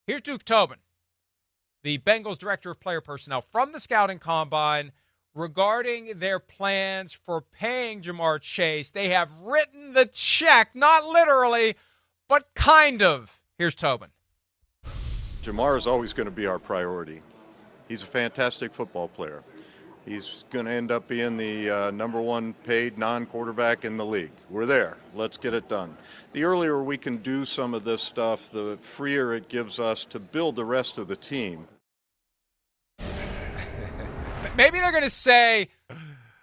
Here's Duke Tobin, the Bengals director of player personnel, from the scouting combine regarding their plans for paying Jamar Chase. They have written the check, not literally, but kind of. Here's Tobin. Jamar is always going to be our priority. He's a fantastic football player. He's going to end up being the number one paid non-quarterback in the league. We're there. Let's get it done. The earlier we can do some of this stuff, the freer it gives us to build the rest of the team. Maybe they're going to say,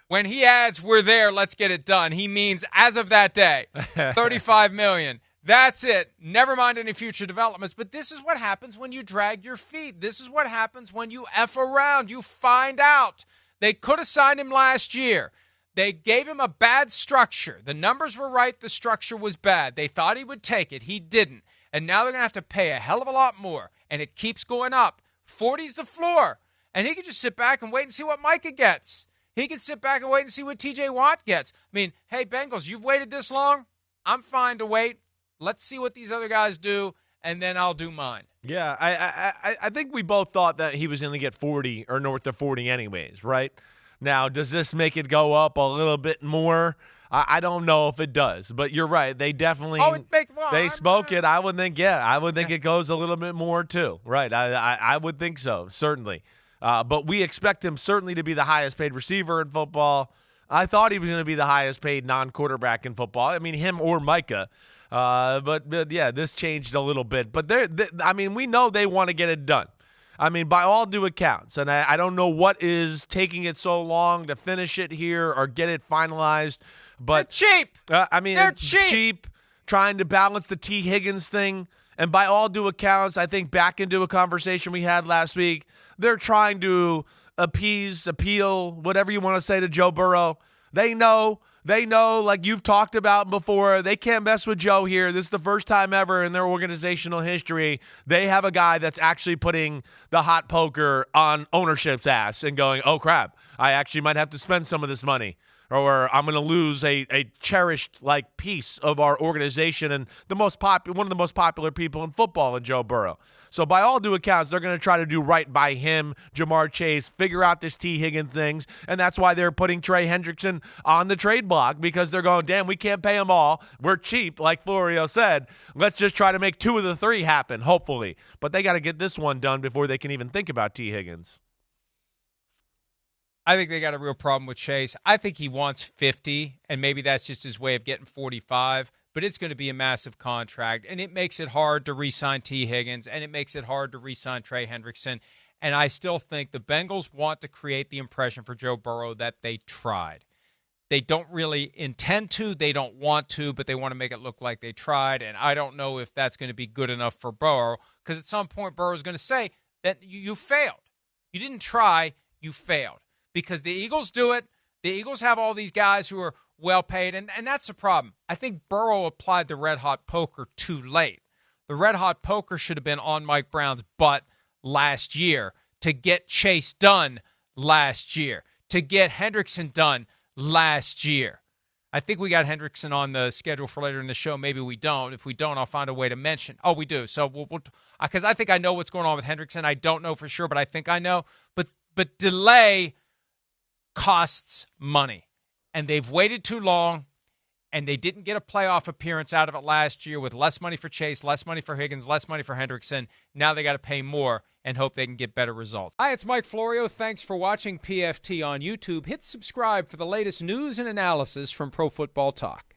when he adds, we're there, let's get it done, he means as of that day, $35 million. That's it. Never mind any future developments. But this is what happens when you drag your feet. This is what happens when you F around. You find out. They could have signed him last year. They gave him a bad structure. The numbers were right. The structure was bad. They thought he would take it. He didn't. And now they're going to have to pay a hell of a lot more. And it keeps going up. 40's the floor. And he can just sit back and wait and see what Micah gets. He can sit back and wait and see what TJ Watt gets. I mean, hey, Bengals, you've waited this long? I'm fine to wait. Let's see what these other guys do, and then I'll do mine. Yeah, I think we both thought that he was going to get 40 or north of 40 anyways, right? Now, does this make it go up a little bit more? I don't know if it does, but you're right. They definitely spoke it. I would think, it goes a little bit more too. Right, I would think so, certainly. But we expect him certainly to be the highest paid receiver in football. I thought he was going to be the highest paid non-quarterback in football. I mean, him or Micah. But yeah, this changed a little bit. But we know they want to get it done. I mean, by all due accounts, and I don't know what is taking it so long to finish it here or get it finalized. But they're cheap. They're cheap. Trying to balance the T. Higgins thing. And by all due accounts, I think back into a conversation we had last week, they're trying to appeal, whatever you want to say, to Joe Burrow. They know, like you've talked about before, they can't mess with Joe here. This is the first time ever in their organizational history they have a guy that's actually putting the hot poker on ownership's ass and going, oh, crap, I actually might have to spend some of this money, or I'm going to lose a cherished piece of our organization and one of the most popular people in football in Joe Burrow. So by all due accounts, they're going to try to do right by him, Jamar Chase, figure out this T. Higgins things, and that's why they're putting Trey Hendrickson on the trade block, because they're going, damn, we can't pay them all. We're cheap, like Florio said. Let's just try to make 2 of the 3 happen, hopefully. But they got to get this one done before they can even think about T. Higgins. I think they got a real problem with Chase. I think he wants 50, and maybe that's just his way of getting 45. But it's going to be a massive contract, and it makes it hard to re-sign T. Higgins, and it makes it hard to re-sign Trey Hendrickson. And I still think the Bengals want to create the impression for Joe Burrow that they tried. They don't really intend to, they don't want to, but they want to make it look like they tried. And I don't know if that's going to be good enough for Burrow, because at some point Burrow is going to say that you failed. You didn't try, you failed. Because the Eagles do it. The Eagles have all these guys who are well paid, and that's the problem. I think Burrow applied the red-hot poker too late. The red-hot poker should have been on Mike Brown's butt last year to get Chase done last year, to get Hendrickson done last year. I think we got Hendrickson on the schedule for later in the show. Maybe we don't. If we don't, I'll find a way to mention. Oh, we do. So we'll because I think I know what's going on with Hendrickson. I don't know for sure, but I think I know. But delay costs money. And they've waited too long, and they didn't get a playoff appearance out of it last year with less money for Chase, less money for Higgins, less money for Hendrickson. Now they got to pay more and hope they can get better results. Hi, it's Mike Florio. Thanks for watching PFT on YouTube. Hit subscribe for the latest news and analysis from Pro Football Talk.